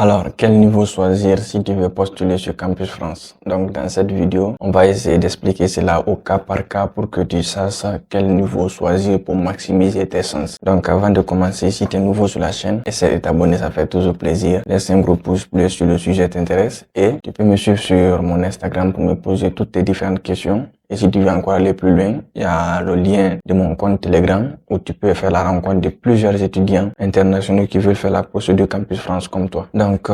Alors, quel niveau choisir si tu veux postuler sur Campus France? Donc, dans cette vidéo, on va essayer d'expliquer cela au cas par cas pour que tu saches quel niveau choisir pour maximiser tes chances. Donc, avant de commencer, si tu es nouveau sur la chaîne, essaie de t'abonner, ça fait toujours plaisir. Laisse un gros pouce bleu si le sujet t'intéresse et tu peux me suivre sur mon Instagram pour me poser toutes tes différentes questions. Et si tu veux encore aller plus loin, il y a le lien de mon compte Telegram où tu peux faire la rencontre de plusieurs étudiants internationaux qui veulent faire la procédure Campus France comme toi. Donc,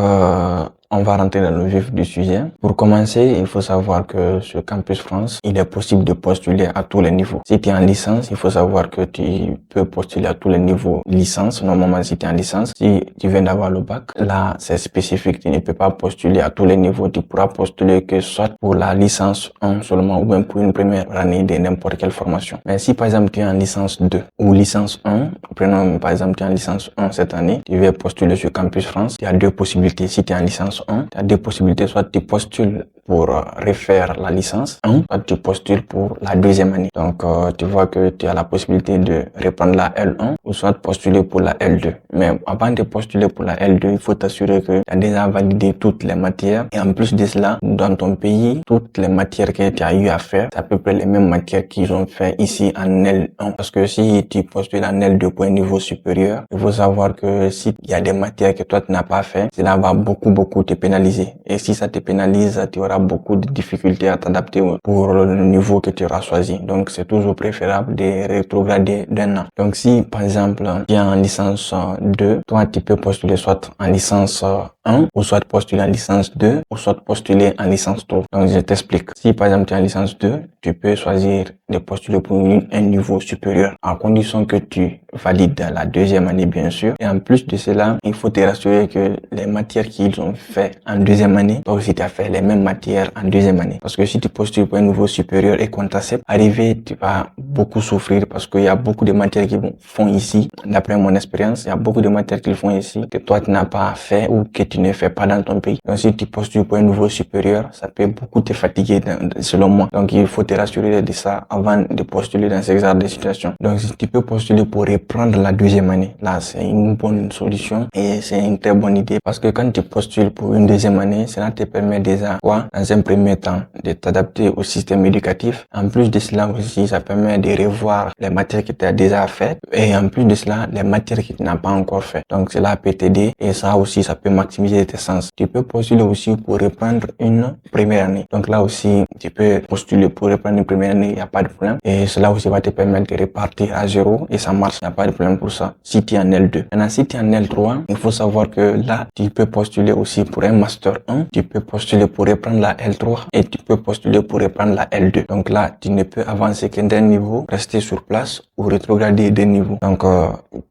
on va rentrer dans le vif du sujet. Pour commencer, il faut savoir que sur Campus France, il est possible de postuler à tous les niveaux. Si tu es en licence, il faut savoir que tu peux postuler à tous les niveaux licence. Normalement, si tu es en licence, si tu viens d'avoir le bac, là, c'est spécifique. Tu ne peux pas postuler à tous les niveaux. Tu pourras postuler que soit pour la licence 1 seulement ou même pour une première année de n'importe quelle formation. Mais si par exemple tu es en licence 2 ou licence 1, prenons par exemple tu es en licence 1 cette année, tu veux postuler sur Campus France, il y a deux possibilités. Si tu es en licence 1, tu as deux possibilités, soit tu postules pour refaire la licence 1, soit tu postules pour la deuxième année. Donc tu vois que tu as la possibilité de reprendre la L1 ou soit postuler pour la L2. Mais avant de postuler pour la L2, il faut t'assurer que tu as déjà validé toutes les matières et en plus de cela, dans ton pays, toutes les matières que tu as eu à faire, c'est à peu près les mêmes matières qu'ils ont fait ici en L1. Parce que si tu postules en L2 pour un niveau supérieur, il faut savoir que si il y a des matières que toi tu n'as pas fait, cela va beaucoup te pénaliser. Et si ça te pénalise, tu auras beaucoup de difficultés à t'adapter pour le niveau que tu auras choisi. Donc c'est toujours préférable de rétrograder d'un an. Donc si par exemple tu es en licence 2, toi tu peux postuler soit en licence 1 ou soit postuler en licence 2 ou soit postuler en licence 3. Donc je t'explique. Si par exemple tu es en licence 2, tu peux choisir de postuler pour un niveau supérieur à condition que tu valides la deuxième année bien sûr. Et en plus de cela, il faut te rassurer que les matières qu'ils ont fait en deuxième année, toi aussi tu as fait les mêmes matières en deuxième année. Parce que si tu postules pour un niveau supérieur et qu'on t'accepte, arrivé, tu vas beaucoup souffrir parce qu'il y a beaucoup de matières qu'ils font ici. D'après mon expérience, il y a beaucoup de matières qu'ils font ici que toi tu n'as pas fait ou que tu ne fais pas dans ton pays. Donc si tu postules pour un niveau supérieur, ça peut beaucoup te fatiguer selon moi. Donc il faut te rassurer de ça avant de postuler dans ce genre de situation. Donc si tu peux postuler pour reprendre la deuxième année, là c'est une bonne solution et c'est une très bonne idée parce que quand tu postules pour une deuxième année, cela te permet déjà quoi, dans un premier temps de t'adapter au système éducatif. En plus de cela aussi, ça permet de revoir les matières que tu as déjà faites et en plus de cela, les matières que tu n'as pas encore fait. Donc cela peut t'aider et ça aussi, ça peut maximiser tes chances. Tu peux postuler aussi pour reprendre une première année. Donc là aussi, tu peux postuler pour reprendre une première année, il n'y a pas de problème. Et cela aussi va te permettre de repartir à zéro et ça marche, il n'y a pas de problème pour ça. Si tu es en L2. Maintenant, si tu es en L3, il faut savoir que là, tu peux postuler aussi pour un Master 1. Tu peux postuler pour reprendre la L3 et tu peux postuler pour reprendre la L2. Donc là, tu ne peux avancer qu'un d'un niveau, rester sur place ou rétrograder d'un niveau. Donc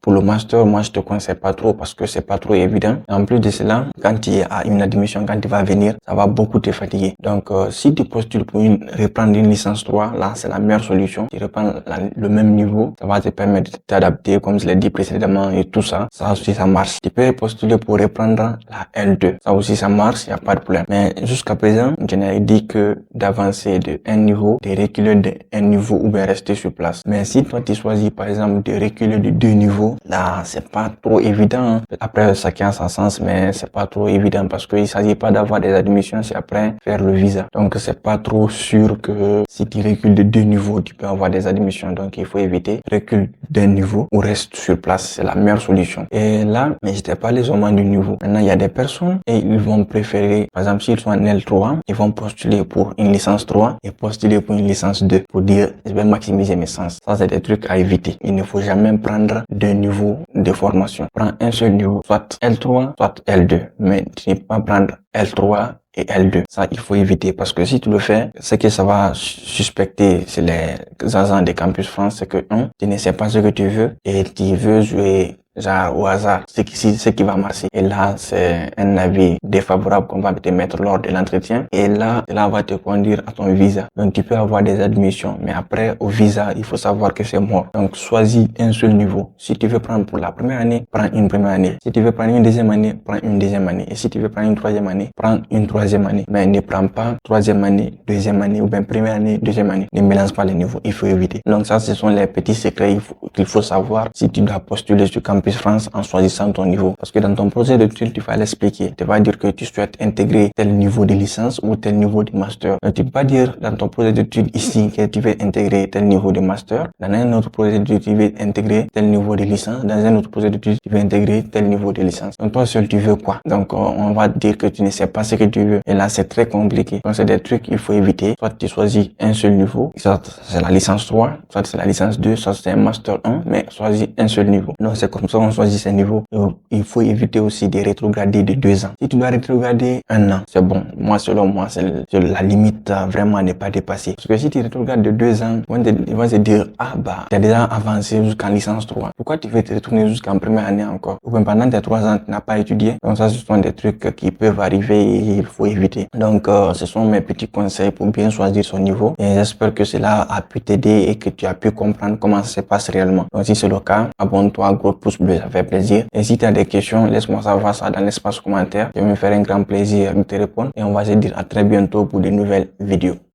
pour le Master, moi je te conseille pas trop parce que c'est pas trop évident. Et en plus de cela, quand tu as une admission, quand tu vas venir, ça va beaucoup te fatiguer. Donc si tu postules pour reprendre une licence 3, là c'est la meilleure solution. Tu reprends le même niveau, ça va te permettre de t'adapter comme je l'ai dit précédemment et tout ça. Ça aussi ça marche. Tu peux postuler pour reprendre la L2. Ça aussi ça marche, il n'y a pas de problème. Mais jusqu'à présent, je n'ai dit que d'avancer de un niveau, de reculer de un niveau ou bien rester sur place. Mais si toi tu choisis par exemple de reculer de 2 niveaux, là c'est pas trop évident. Hein. Après chacun a son sens, mais c'est pas trop évident parce qu'il s'agit pas d'avoir des admissions, c'est après faire le visa. Donc c'est pas trop sûr que si tu recules de 2 niveaux, tu peux avoir des admissions. Donc il faut éviter recule d'un niveau ou reste sur place, c'est la meilleure solution. Et là, mais je t'ai parlé seulement du niveau. Maintenant il y a des personnes et ils vont préférer, par exemple s'ils sont en L3, ils vont postuler pour une licence 3 et postuler pour une licence 2 pour dire je vais maximiser mes chances. Ça c'est des trucs à éviter. Il ne faut jamais prendre 2 niveaux de formation. Prends un seul niveau, soit L3, soit L2, mais tu ne peux pas prendre L3 et L2. Ça, il faut éviter parce que si tu le fais, ce que ça va suspecter chez les agents de Campus France, c'est que tu ne sais pas ce que tu veux et tu veux jouer genre au hasard, ce qui va marcher. Et là, c'est un avis défavorable qu'on va te mettre lors de l'entretien. Et là, cela va te conduire à ton visa. Donc, tu peux avoir des admissions. Mais après, au visa, il faut savoir que c'est mort. Donc, choisis un seul niveau. Si tu veux prendre pour la première année, prends une première année. Si tu veux prendre une deuxième année, prends une deuxième année. Et si tu veux prendre une troisième année, prends une troisième année. Mais ne prends pas troisième année, deuxième année ou bien première année, deuxième année. Ne mélange pas les niveaux. Il faut éviter. Donc, ça, ce sont les petits secrets qu'il faut savoir si tu dois postuler sur Campus France en choisissant ton niveau. Parce que dans ton projet d'études, tu vas l'expliquer. Tu vas dire que tu souhaites intégrer tel niveau de licence ou tel niveau de master. Donc, tu peux pas dire dans ton projet d'études ici que tu veux intégrer tel niveau de master. Dans un autre projet d'études, tu veux intégrer tel niveau de licence. Dans un autre projet d'études, tu veux intégrer tel niveau de licence. Donc, toi seul, tu veux quoi? Donc, on va dire que tu ne sais pas ce que tu veux. Et là, c'est très compliqué. Donc, c'est des trucs qu'il faut éviter. Soit tu choisis un seul niveau, soit c'est la licence 3, soit c'est la licence 2, soit c'est un master 1, mais choisis un seul niveau. Donc, c'est comme ça qu'on choisit ces niveaux. Donc, il faut éviter aussi de rétrograder de 2 ans. Si tu dois rétrograder 1 an, c'est bon. Moi, selon moi, c'est la limite vraiment à ne pas dépasser. Parce que si tu rétrogrades de 2 ans, ils vont se dire, ah bah, tu as déjà avancé jusqu'en licence 3. Pourquoi tu veux te retourner jusqu'en première année encore? Ou bien pendant tes 3 ans, tu n'as pas étudié. Donc ça, ce sont des trucs qui peuvent arriver et il faut éviter. Donc, ce sont mes petits conseils pour bien choisir son niveau. Et j'espère que cela a pu t'aider et que tu as pu comprendre comment ça se passe réellement. Donc, si c'est le cas, abonne-toi, gros pouce bleu, ça fait plaisir. Et si tu as des questions, laisse-moi savoir ça dans l'espace commentaire. Je vais me faire un grand plaisir de te répondre. Et on va se dire à très bientôt pour de nouvelles vidéos.